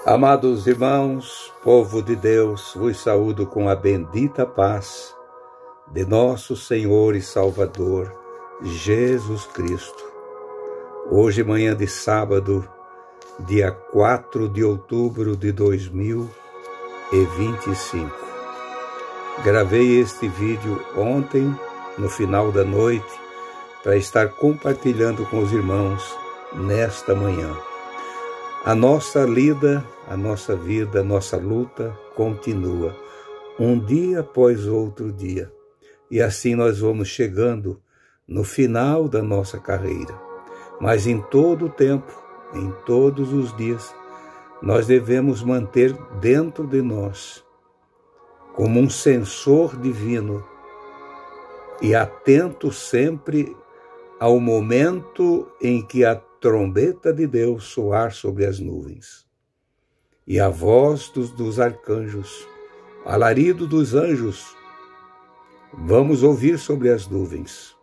Amados irmãos, povo de Deus, vos saúdo com a bendita paz de nosso Senhor e Salvador, Jesus Cristo. Hoje, manhã de sábado, dia 4 de outubro de 2025. Gravei este vídeo ontem, no final da noite, para estar compartilhando com os irmãos nesta manhã. A nossa lida, a nossa vida, a nossa luta continua, um dia após outro dia. E assim nós vamos chegando no final da nossa carreira. Mas em todo o tempo, em todos os dias, nós devemos manter dentro de nós, como um sensor divino, e atento sempre ao momento em que a trombeta de Deus soar sobre as nuvens, e a voz dos arcanjos, alarido dos anjos, vamos ouvir sobre as nuvens,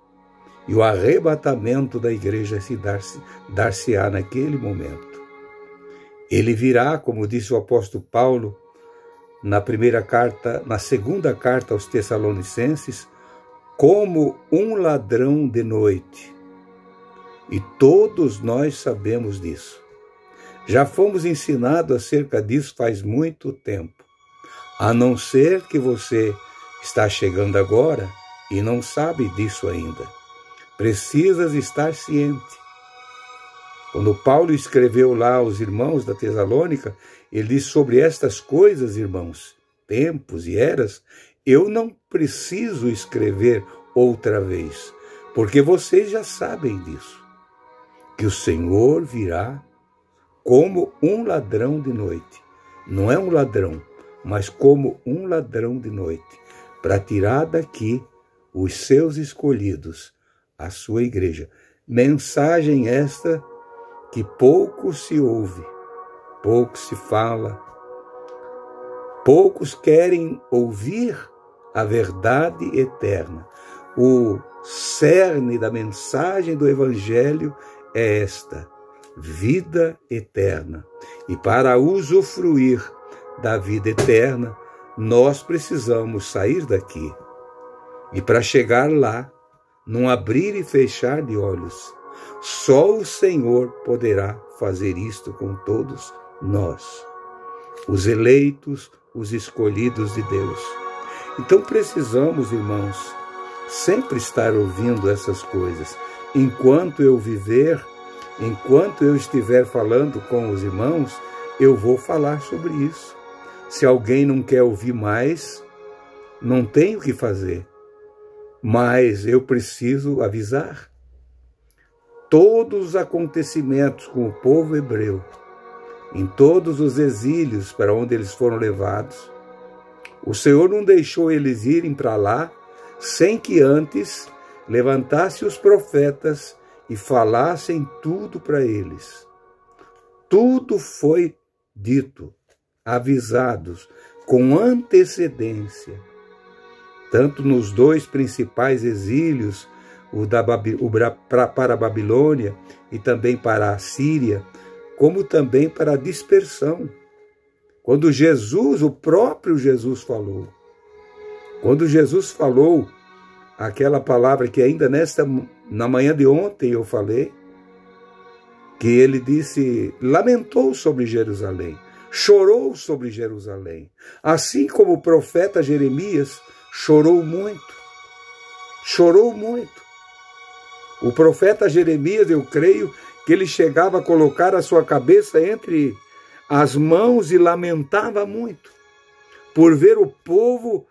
e o arrebatamento da igreja se dar-se-á naquele momento. Ele virá, como disse o apóstolo Paulo, na segunda carta aos Tessalonicenses, como um ladrão de noite. E todos nós sabemos disso. Já fomos ensinados acerca disso faz muito tempo. A não ser que você está chegando agora e não sabe disso ainda. Precisas estar ciente. Quando Paulo escreveu lá aos irmãos da Tessalônica, ele disse sobre estas coisas, irmãos, tempos e eras, eu não preciso escrever outra vez, porque vocês já sabem disso. Que o Senhor virá como um ladrão de noite. Não é um ladrão, mas como um ladrão de noite, para tirar daqui os seus escolhidos, a sua igreja. Mensagem esta que pouco se ouve, pouco se fala, poucos querem ouvir a verdade eterna. O cerne da mensagem do Evangelho é esta, vida eterna. E para usufruir da vida eterna, nós precisamos sair daqui. E para chegar lá, num abrir e fechar de olhos, só o Senhor poderá fazer isto com todos nós, os eleitos, os escolhidos de Deus. Então precisamos, irmãos, sempre estar ouvindo essas coisas. Enquanto eu viver, enquanto eu estiver falando com os irmãos, eu vou falar sobre isso. Se alguém não quer ouvir mais, não tem o que fazer. Mas eu preciso avisar. Todos os acontecimentos com o povo hebreu, em todos os exílios para onde eles foram levados, o Senhor não deixou eles irem para lá sem que antes levantasse os profetas e falassem tudo para eles. Tudo foi dito, avisados, com antecedência. Tanto nos dois principais exílios, para a Babilônia e também para a Síria, como também para a dispersão. Quando Jesus, o próprio Jesus falou, quando Jesus falou aquela palavra que ainda na manhã de ontem eu falei, que ele disse, lamentou sobre Jerusalém, chorou sobre Jerusalém, assim como o profeta Jeremias chorou muito. Chorou muito. O profeta Jeremias, eu creio que ele chegava a colocar a sua cabeça entre as mãos e lamentava muito, por ver o povo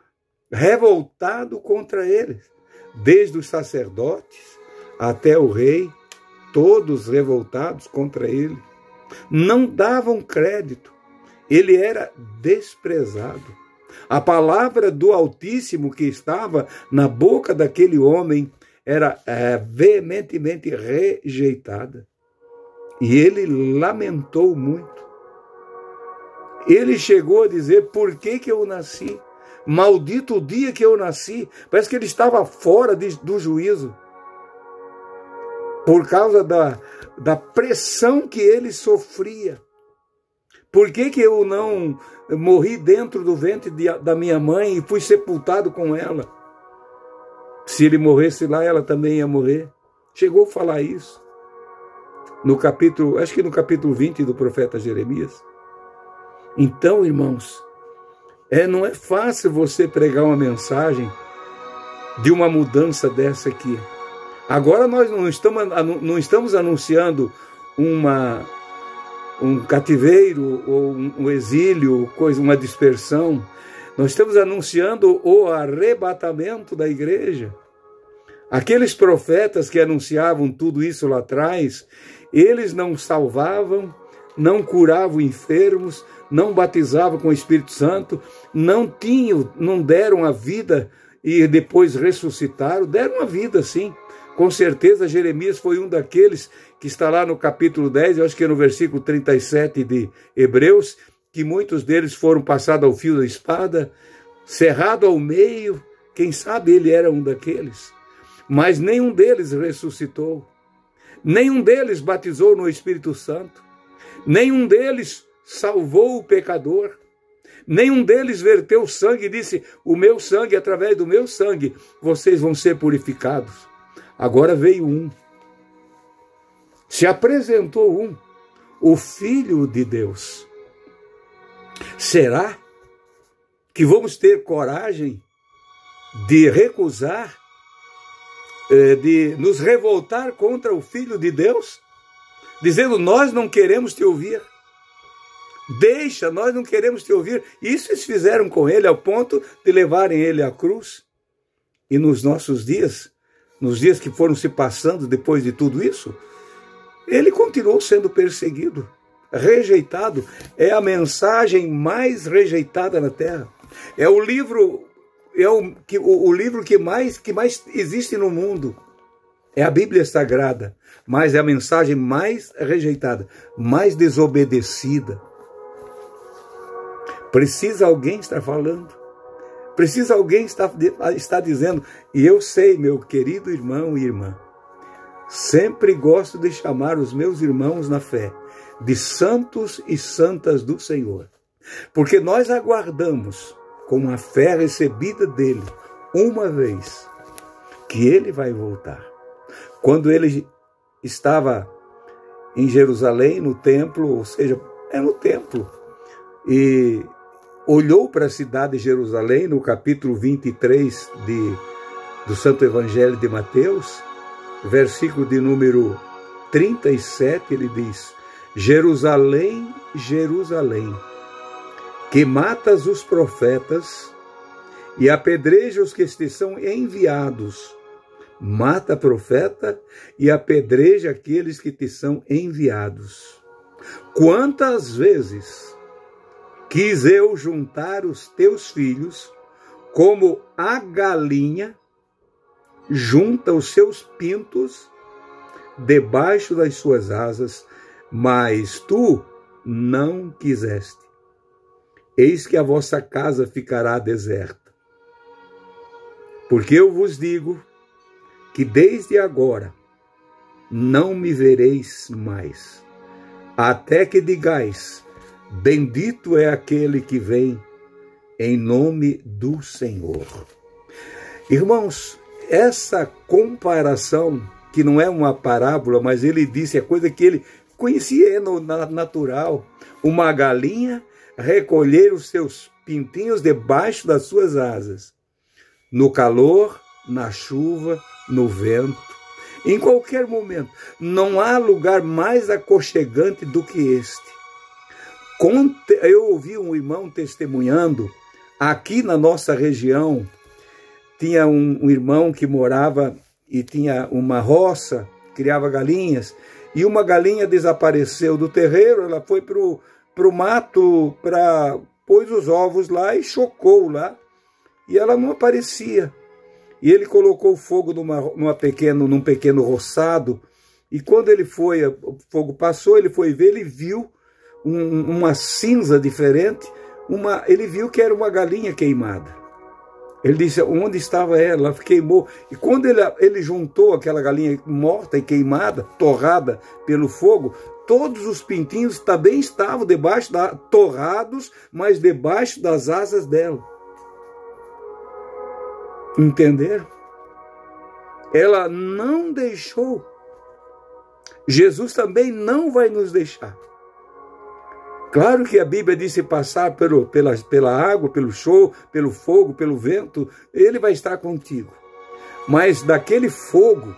revoltado contra eles, desde os sacerdotes até o rei, todos revoltados contra ele. Não davam crédito, ele era desprezado. A palavra do Altíssimo que estava na boca daquele homem era veementemente rejeitada. E ele lamentou muito. Ele chegou a dizer, por que eu nasci? Maldito o dia que eu nasci. Parece que ele estava fora do juízo. Por causa da pressão que ele sofria. Por que que eu não morri dentro do ventre da minha mãe e fui sepultado com ela? Se ele morresse lá, ela também ia morrer. Chegou a falar isso. No capítulo, acho que no capítulo 20 do profeta Jeremias. Então, irmãos, não é fácil você pregar uma mensagem de uma mudança dessa aqui. Agora nós não estamos anunciando um cativeiro ou um exílio, uma dispersão. Nós estamos anunciando o arrebatamento da igreja. Aqueles profetas que anunciavam tudo isso lá atrás, eles não salvavam, não curavam enfermos, não batizavam com o Espírito Santo, não deram a vida e depois ressuscitaram, deram a vida sim. Com certeza Jeremias foi um daqueles que está lá no capítulo 10, eu acho que é no versículo 37 de Hebreus, que muitos deles foram passados ao fio da espada, cerrado ao meio, quem sabe ele era um daqueles. Mas nenhum deles ressuscitou, nenhum deles batizou no Espírito Santo, nenhum deles salvou o pecador, nenhum deles verteu sangue e disse, o meu sangue, através do meu sangue, vocês vão ser purificados. Agora veio um, se apresentou um, o Filho de Deus. Será que vamos ter coragem de recusar, de nos revoltar contra o Filho de Deus? Dizendo, nós não queremos te ouvir. Deixa, nós não queremos te ouvir. Isso eles fizeram com ele ao ponto de levarem ele à cruz. E nos nossos dias, nos dias que foram se passando depois de tudo isso, ele continuou sendo perseguido, rejeitado. É a mensagem mais rejeitada na terra. É o livro que mais existe no mundo. É a Bíblia Sagrada, mas é a mensagem mais rejeitada, mais desobedecida. Precisa alguém estar falando. Precisa alguém estar dizendo, e eu sei, meu querido irmão e irmã, sempre gosto de chamar os meus irmãos na fé de santos e santas do Senhor, porque nós aguardamos com a fé recebida dele, uma vez, que ele vai voltar. Quando ele estava em Jerusalém, no templo, ou seja, no templo, e olhou para a cidade de Jerusalém, no capítulo 23 do Santo Evangelho de Mateus, versículo de número 37, ele diz, Jerusalém, Jerusalém, que matas os profetas e apedreja os que te são enviados. Mata profeta e apedreja aqueles que te são enviados. Quantas vezes quis eu juntar os teus filhos, como a galinha junta os seus pintos debaixo das suas asas, mas tu não quiseste. Eis que a vossa casa ficará deserta. Porque eu vos digo que desde agora não me vereis mais, até que digais, bendito é aquele que vem em nome do Senhor. Irmãos, essa comparação, que não é uma parábola, mas ele disse a coisa que ele conhecia no natural. Uma galinha recolher os seus pintinhos debaixo das suas asas, no calor, na chuva, no vento, em qualquer momento. Não há lugar mais aconchegante do que este. Eu ouvi um irmão testemunhando, aqui na nossa região, tinha um irmão que morava e tinha uma roça, criava galinhas, e uma galinha desapareceu do terreiro, ela foi para o mato, pôs os ovos lá e chocou lá, e ela não aparecia. E ele colocou fogo num pequeno roçado, e quando o fogo passou, ele foi ver, ele viu uma cinza diferente, ele viu que era uma galinha queimada. Ele disse, onde estava ela? Ela queimou. E quando ele juntou aquela galinha morta e queimada, torrada pelo fogo, todos os pintinhos também estavam torrados, mas debaixo das asas dela. Entenderam? Ela não deixou. Jesus também não vai nos deixar. Claro que a Bíblia diz se passar pela água, pelo show, pelo fogo, pelo vento, ele vai estar contigo. Mas daquele fogo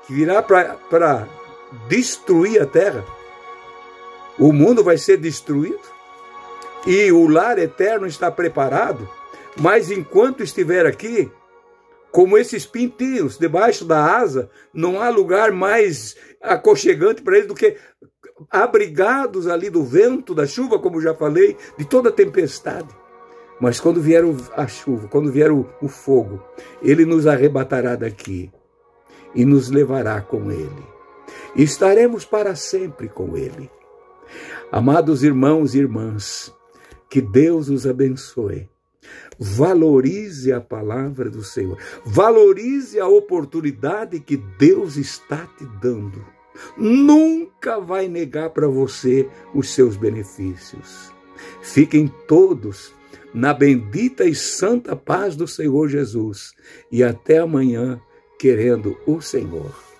que virá para destruir a terra, o mundo vai ser destruído e o lar eterno está preparado, mas enquanto estiver aqui, como esses pintinhos debaixo da asa, não há lugar mais aconchegante para eles do que abrigados ali do vento, da chuva, como já falei, de toda a tempestade. Mas quando vier a chuva, quando vier o fogo, ele nos arrebatará daqui e nos levará com ele. E estaremos para sempre com ele. Amados irmãos e irmãs, que Deus os abençoe. Valorize a palavra do Senhor. Valorize a oportunidade que Deus está te dando. Nunca vai negar para você os seus benefícios. Fiquem todos na bendita e santa paz do Senhor Jesus. E até amanhã, querendo o Senhor.